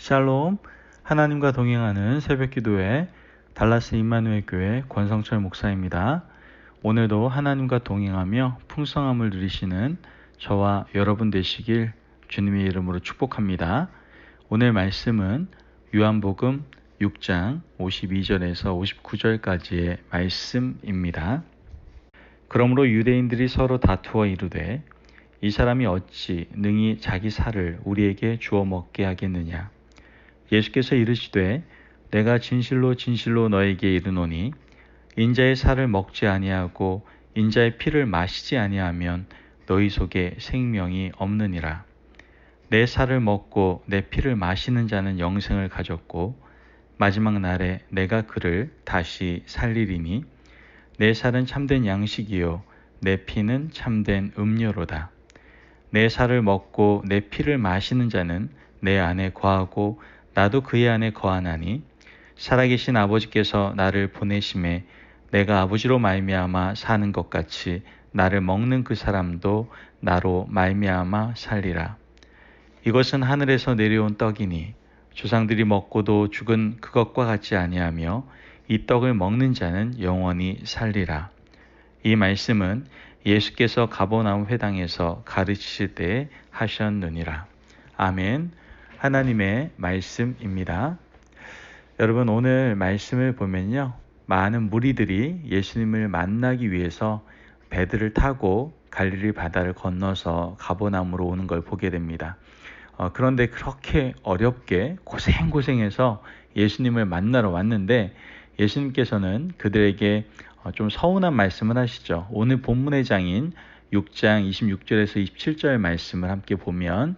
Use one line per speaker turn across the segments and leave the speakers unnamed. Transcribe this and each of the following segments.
샬롬, 하나님과 동행하는 새벽기도회 달라스 임마누엘 교회 권성철 목사입니다. 오늘도 하나님과 동행하며 풍성함을 누리시는 저와 여러분 되시길 주님의 이름으로 축복합니다. 오늘 말씀은 요한복음 6장 52절에서 59절까지의 말씀입니다. 그러므로 유대인들이 서로 다투어 이르되 이 사람이 어찌 능히 자기 살을 우리에게 주어 먹게 하겠느냐. 예수께서 이르시되 내가 진실로 진실로 너에게 이르노니 인자의 살을 먹지 아니하고 인자의 피를 마시지 아니하면 너희 속에 생명이 없느니라. 내 살을 먹고 내 피를 마시는 자는 영생을 가졌고 마지막 날에 내가 그를 다시 살리리니 내 살은 참된 양식이요 내 피는 참된 음료로다. 내 살을 먹고 내 피를 마시는 자는 내 안에 거하고 나도 그의 안에 거하나니 살아계신 아버지께서 나를 보내심에 내가 아버지로 말미암아 사는 것 같이 나를 먹는 그 사람도 나로 말미암아 살리라. 이것은 하늘에서 내려온 떡이니 조상들이 먹고도 죽은 그것과 같지 아니하며 이 떡을 먹는 자는 영원히 살리라. 이 말씀은 예수께서 가버나움 회당에서 가르치실 때에 하셨느니라. 아멘. 하나님의 말씀입니다. 여러분, 오늘 말씀을 보면요, 많은 무리들이 예수님을 만나기 위해서 배들을 타고 갈릴리 바다를 건너서 가버나움으로 오는 걸 보게 됩니다. 그런데 그렇게 어렵게 고생해서 예수님을 만나러 왔는데 예수님께서는 그들에게 좀 서운한 말씀을 하시죠. 오늘 본문의 장인 6장 26절에서 27절 말씀을 함께 보면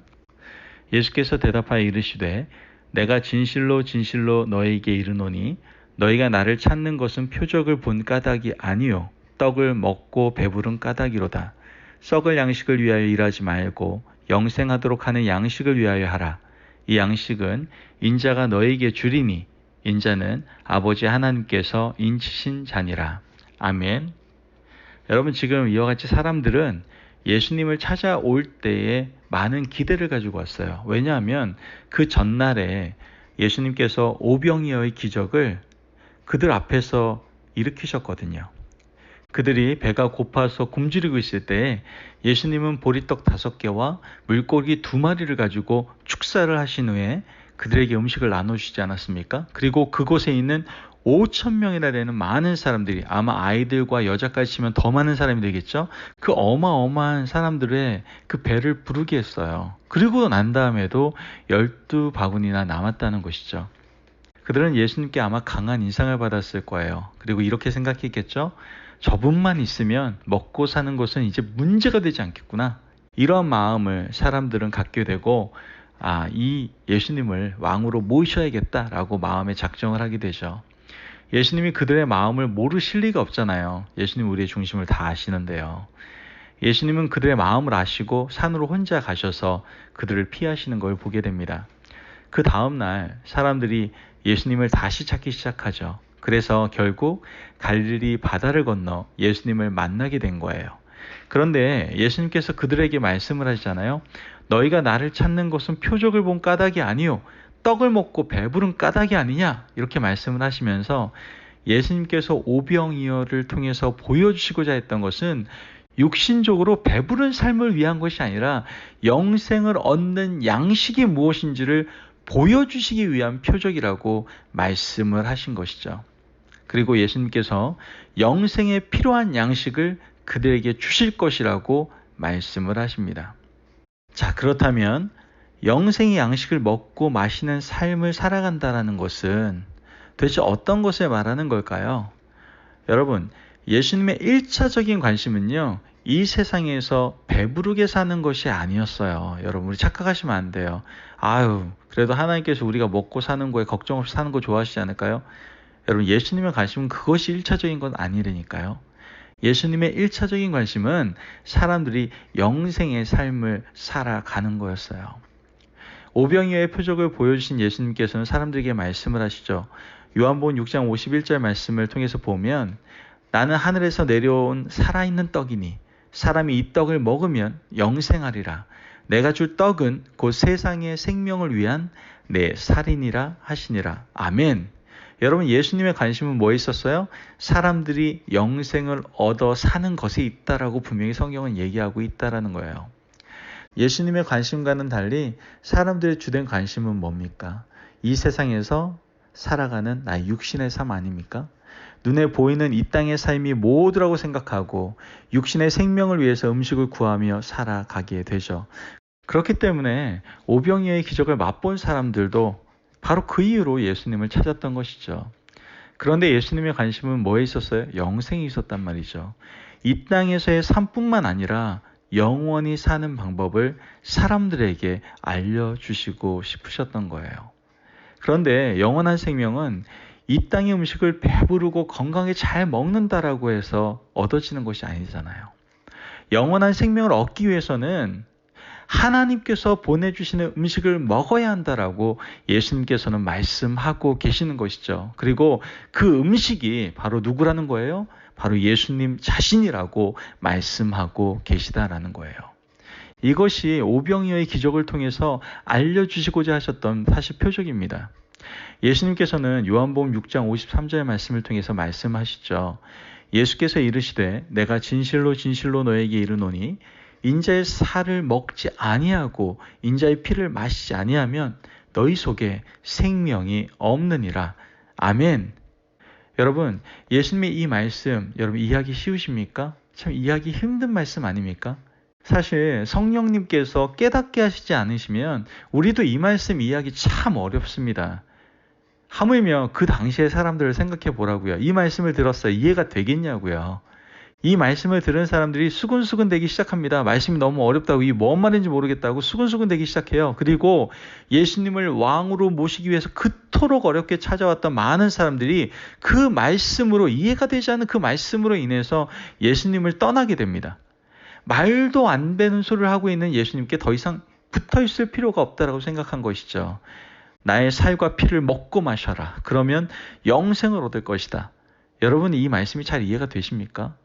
예수께서 대답하여 이르시되 내가 진실로 진실로 너희에게 이르노니 너희가 나를 찾는 것은 표적을 본 까닭이 아니요 떡을 먹고 배부른 까닭이로다. 썩을 양식을 위하여 일하지 말고 영생하도록 하는 양식을 위하여 하라. 이 양식은 인자가 너희에게 주리니 인자는 아버지 하나님께서 인치신 자니라. 아멘. 여러분, 지금 이와 같이 사람들은 예수님을 찾아올 때에 많은 기대를 가지고 왔어요. 왜냐하면 그 전날에 예수님께서 오병이어의 기적을 그들 앞에서 일으키셨거든요. 그들이 배가 고파서 굶주리고 있을 때 예수님은 보리떡 5개와 물고기 2마리를 가지고 축사를 하신 후에 그들에게 음식을 나눠주시지 않았습니까? 그리고 그곳에 있는 5,000명이나 되는 많은 사람들이, 아마 아이들과 여자까지 치면 더 많은 사람이 되겠죠? 그 어마어마한 사람들의 그 배를 부르게 했어요. 그리고 난 다음에도 12바구니나 남았다는 것이죠. 그들은 예수님께 아마 강한 인상을 받았을 거예요. 그리고 이렇게 생각했겠죠? 저분만 있으면 먹고 사는 것은 이제 문제가 되지 않겠구나. 이런 마음을 사람들은 갖게 되고 이 예수님을 왕으로 모셔야겠다라고 마음에 작정을 하게 되죠. 예수님이 그들의 마음을 모르실 리가 없잖아요. 예수님 우리의 중심을 다 아시는데요. 예수님은 그들의 마음을 아시고 산으로 혼자 가셔서 그들을 피하시는 걸 보게 됩니다. 그 다음날 사람들이 예수님을 다시 찾기 시작하죠. 그래서 결국 갈릴리 바다를 건너 예수님을 만나게 된 거예요. 그런데 예수님께서 그들에게 말씀을 하시잖아요. 너희가 나를 찾는 것은 표적을 본 까닭이 아니요 떡을 먹고 배부른 까닭이 아니냐, 이렇게 말씀을 하시면서 예수님께서 오병이어를 통해서 보여주시고자 했던 것은 육신적으로 배부른 삶을 위한 것이 아니라 영생을 얻는 양식이 무엇인지를 보여주시기 위한 표적이라고 말씀을 하신 것이죠. 그리고 예수님께서 영생에 필요한 양식을 그들에게 주실 것이라고 말씀을 하십니다. 자, 그렇다면 영생의 양식을 먹고 마시는 삶을 살아간다는 것은 도대체 어떤 것을 말하는 걸까요? 여러분, 예수님의 1차적인 관심은요, 이 세상에서 배부르게 사는 것이 아니었어요. 여러분, 우리 착각하시면 안 돼요. 그래도 하나님께서 우리가 먹고 사는 거에 걱정 없이 사는 거 좋아하시지 않을까요? 여러분, 예수님의 관심은 그것이 1차적인 건 아니라니까요. 예수님의 1차적인 관심은 사람들이 영생의 삶을 살아가는 거였어요. 오병이어의 표적을 보여주신 예수님께서는 사람들에게 말씀을 하시죠. 요한복음 6장 51절 말씀을 통해서 보면 나는 하늘에서 내려온 살아있는 떡이니 사람이 이 떡을 먹으면 영생하리라. 내가 줄 떡은 곧 세상의 생명을 위한 내 살이니라 하시니라. 아멘. 여러분, 예수님의 관심은 뭐에 있었어요? 사람들이 영생을 얻어 사는 것에 있다라고 분명히 성경은 얘기하고 있다라는 거예요. 예수님의 관심과는 달리 사람들의 주된 관심은 뭡니까? 이 세상에서 살아가는 나의 육신의 삶 아닙니까? 눈에 보이는 이 땅의 삶이 모두라고 생각하고 육신의 생명을 위해서 음식을 구하며 살아가게 되죠. 그렇기 때문에 오병이어의 기적을 맛본 사람들도 바로 그 이유로 예수님을 찾았던 것이죠. 그런데 예수님의 관심은 뭐에 있었어요? 영생이 있었단 말이죠. 이 땅에서의 삶뿐만 아니라 영원히 사는 방법을 사람들에게 알려주시고 싶으셨던 거예요. 그런데 영원한 생명은 이 땅의 음식을 배부르고 건강하게 잘 먹는다라고 해서 얻어지는 것이 아니잖아요. 영원한 생명을 얻기 위해서는 하나님께서 보내주시는 음식을 먹어야 한다라고 예수님께서는 말씀하고 계시는 것이죠. 그리고 그 음식이 바로 누구라는 거예요? 바로 예수님 자신이라고 말씀하고 계시다라는 거예요. 이것이 오병이어의 기적을 통해서 알려주시고자 하셨던 사실 표적입니다. 예수님께서는 요한복음 6장 53절의 말씀을 통해서 말씀하시죠. 예수께서 이르시되 내가 진실로 진실로 너에게 이르노니 인자의 살을 먹지 아니하고 인자의 피를 마시지 아니하면 너희 속에 생명이 없느니라. 아멘. 여러분, 예수님의 이 말씀 여러분 이해하기 쉬우십니까? 참 이해하기 힘든 말씀 아닙니까? 사실 성령님께서 깨닫게 하시지 않으시면 우리도 이 말씀 이해하기 참 어렵습니다. 하물며 그 당시의 사람들을 생각해 보라고요. 이 말씀을 들었어요. 이해가 되겠냐고요. 이 말씀을 들은 사람들이 수근수근 되기 시작합니다. 말씀이 너무 어렵다고, 이게 뭔 말인지 모르겠다고 수근수근 되기 시작해요. 그리고 예수님을 왕으로 모시기 위해서 그토록 어렵게 찾아왔던 많은 사람들이 그 말씀으로, 이해가 되지 않는 그 말씀으로 인해서 예수님을 떠나게 됩니다. 말도 안 되는 소리를 하고 있는 예수님께 더 이상 붙어 있을 필요가 없다라고 생각한 것이죠. 나의 살과 피를 먹고 마셔라. 그러면 영생을 얻을 것이다. 여러분, 이 말씀이 잘 이해가 되십니까?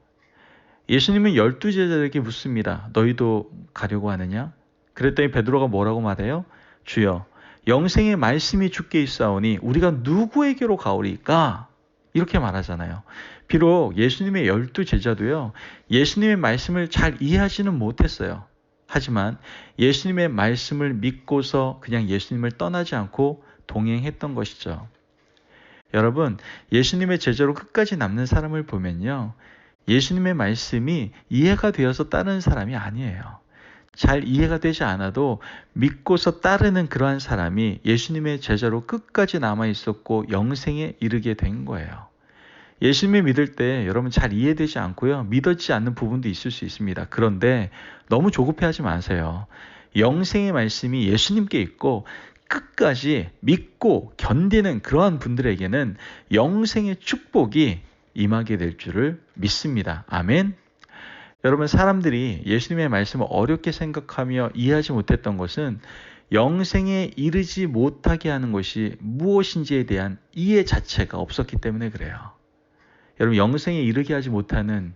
예수님은 12제자들에게 묻습니다. 너희도 가려고 하느냐? 그랬더니 베드로가 뭐라고 말해요? 주여, 영생의 말씀이 주께 있사오니 우리가 누구에게로 가오리까? 이렇게 말하잖아요. 비록 예수님의 12제자도요. 예수님의 말씀을 잘 이해하지는 못했어요. 하지만 예수님의 말씀을 믿고서 그냥 예수님을 떠나지 않고 동행했던 것이죠. 여러분, 예수님의 제자로 끝까지 남는 사람을 보면요. 예수님의 말씀이 이해가 되어서 따르는 사람이 아니에요. 잘 이해가 되지 않아도 믿고서 따르는 그러한 사람이 예수님의 제자로 끝까지 남아 있었고 영생에 이르게 된 거예요. 예수님을 믿을 때 여러분 잘 이해되지 않고요. 믿어지지 않는 부분도 있을 수 있습니다. 그런데 너무 조급해하지 마세요. 영생의 말씀이 예수님께 있고 끝까지 믿고 견디는 그러한 분들에게는 영생의 축복이 임하게 될 줄을 믿습니다. 아멘. 여러분, 사람들이 예수님의 말씀을 어렵게 생각하며 이해하지 못했던 것은 영생에 이르지 못하게 하는 것이 무엇인지에 대한 이해 자체가 없었기 때문에 그래요. 여러분, 영생에 이르게 하지 못하는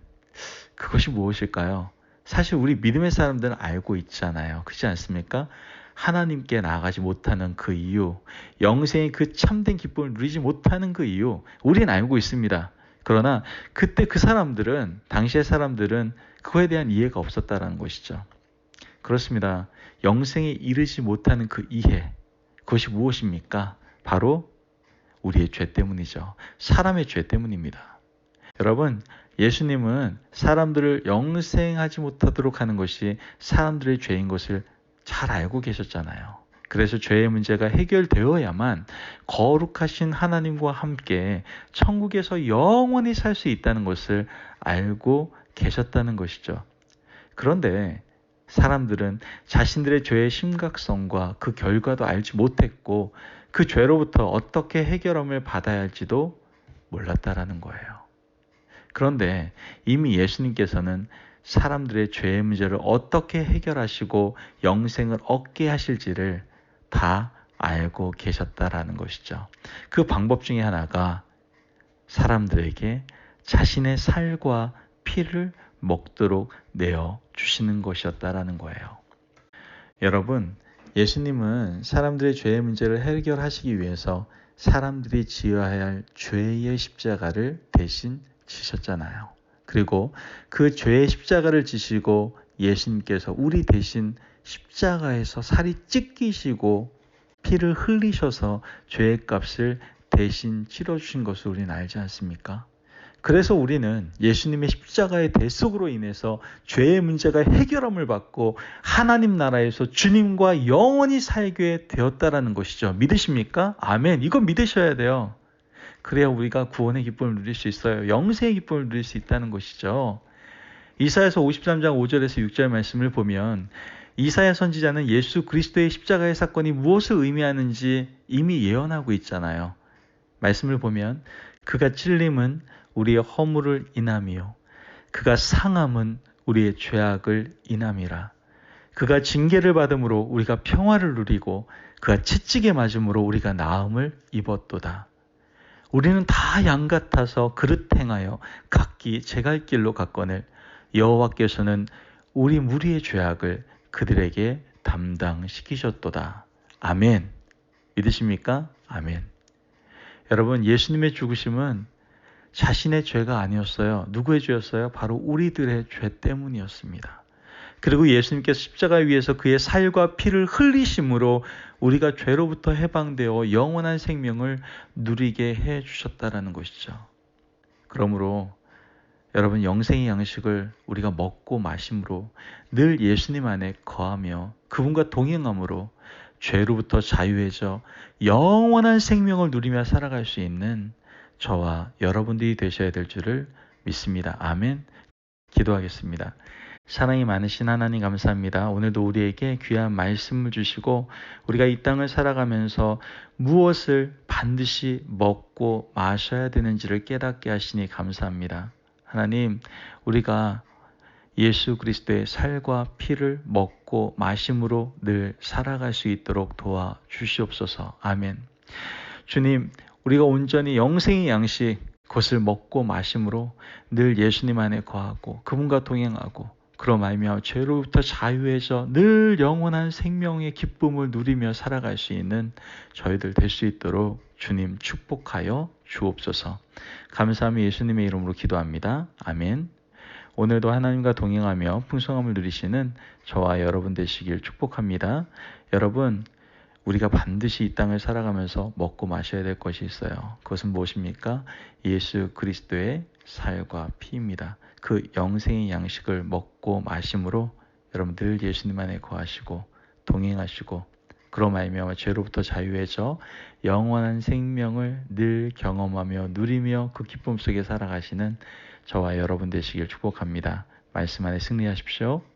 그것이 무엇일까요? 사실 우리 믿음의 사람들은 알고 있잖아요. 그렇지 않습니까? 하나님께 나아가지 못하는 그 이유, 영생의 그 참된 기쁨을 누리지 못하는 그 이유, 우리는 알고 있습니다. 그러나 그때 그 사람들은, 당시의 사람들은 그거에 대한 이해가 없었다는 것이죠. 그렇습니다. 영생에 이르지 못하는 그 이해, 그것이 무엇입니까? 바로 우리의 죄 때문이죠. 사람의 죄 때문입니다. 여러분, 예수님은 사람들을 영생하지 못하도록 하는 것이 사람들의 죄인 것을 잘 알고 계셨잖아요. 그래서 죄의 문제가 해결되어야만 거룩하신 하나님과 함께 천국에서 영원히 살 수 있다는 것을 알고 계셨다는 것이죠. 그런데 사람들은 자신들의 죄의 심각성과 그 결과도 알지 못했고 그 죄로부터 어떻게 해결함을 받아야 할지도 몰랐다라는 거예요. 그런데 이미 예수님께서는 사람들의 죄의 문제를 어떻게 해결하시고 영생을 얻게 하실지를 다 알고 계셨다라는 것이죠. 그 방법 중에 하나가 사람들에게 자신의 살과 피를 먹도록 내어주시는 것이었다라는 거예요. 여러분, 예수님은 사람들의 죄의 문제를 해결하시기 위해서 사람들이 지어야 할 죄의 십자가를 대신 지셨잖아요. 그리고 그 죄의 십자가를 지시고 예수님께서 우리 대신 십자가에서 살이 찢기시고 피를 흘리셔서 죄의 값을 대신 치러주신 것을 우리는 알지 않습니까? 그래서 우리는 예수님의 십자가의 대속으로 인해서 죄의 문제가 해결함을 받고 하나님 나라에서 주님과 영원히 살게 되었다라는 것이죠. 믿으십니까? 아멘. 이거 믿으셔야 돼요. 그래야 우리가 구원의 기쁨을 누릴 수 있어요. 영생의 기쁨을 누릴 수 있다는 것이죠. 이사야서 53장 5절에서 6절 말씀을 보면 이사야 선지자는 예수 그리스도의 십자가의 사건이 무엇을 의미하는지 이미 예언하고 있잖아요. 말씀을 보면 그가 찔림은 우리의 허물을 인함이요 그가 상함은 우리의 죄악을 인함이라. 그가 징계를 받음으로 우리가 평화를 누리고 그가 채찍에 맞음으로 우리가 나음을 입었도다. 우리는 다 양 같아서 그릇 행하여 각기 제갈 길로 갔거늘 여호와께서는 우리 무리의 죄악을 그들에게 담당시키셨도다. 아멘. 믿으십니까? 아멘. 여러분, 예수님의 죽으심은 자신의 죄가 아니었어요. 누구의 죄였어요? 바로 우리들의 죄 때문이었습니다. 그리고 예수님께서 십자가 위에서 그의 살과 피를 흘리심으로 우리가 죄로부터 해방되어 영원한 생명을 누리게 해주셨다라는 것이죠. 그러므로 여러분, 영생의 양식을 우리가 먹고 마심으로 늘 예수님 안에 거하며 그분과 동행함으로 죄로부터 자유해져 영원한 생명을 누리며 살아갈 수 있는 저와 여러분들이 되셔야 될 줄을 믿습니다. 아멘. 기도하겠습니다. 사랑이 많으신 하나님 감사합니다. 오늘도 우리에게 귀한 말씀을 주시고 우리가 이 땅을 살아가면서 무엇을 반드시 먹고 마셔야 되는지를 깨닫게 하시니 감사합니다. 하나님, 우리가 예수 그리스도의 살과 피를 먹고 마심으로 늘 살아갈 수 있도록 도와주시옵소서. 아멘. 주님, 우리가 온전히 영생의 양식, 그것을 먹고 마심으로 늘 예수님 안에 거하고 그분과 동행하고 그로 말미암아 죄로부터 자유해져 늘 영원한 생명의 기쁨을 누리며 살아갈 수 있는 저희들 될 수 있도록 주님 축복하여 주옵소서. 감사하며 예수님의 이름으로 기도합니다. 아멘. 오늘도 하나님과 동행하며 풍성함을 누리시는 저와 여러분 되시길 축복합니다. 여러분, 우리가 반드시 이 땅을 살아가면서 먹고 마셔야 될 것이 있어요. 그것은 무엇입니까? 예수 그리스도의 살과 피입니다. 그 영생의 양식을 먹고 마심으로 여러분 늘 예수님 안에 거하시고 동행하시고 그로 말미암아 죄로부터 자유해져 영원한 생명을 늘 경험하며 누리며 그 기쁨 속에 살아가시는 저와 여러분 되시길 축복합니다. 말씀 안에 승리하십시오.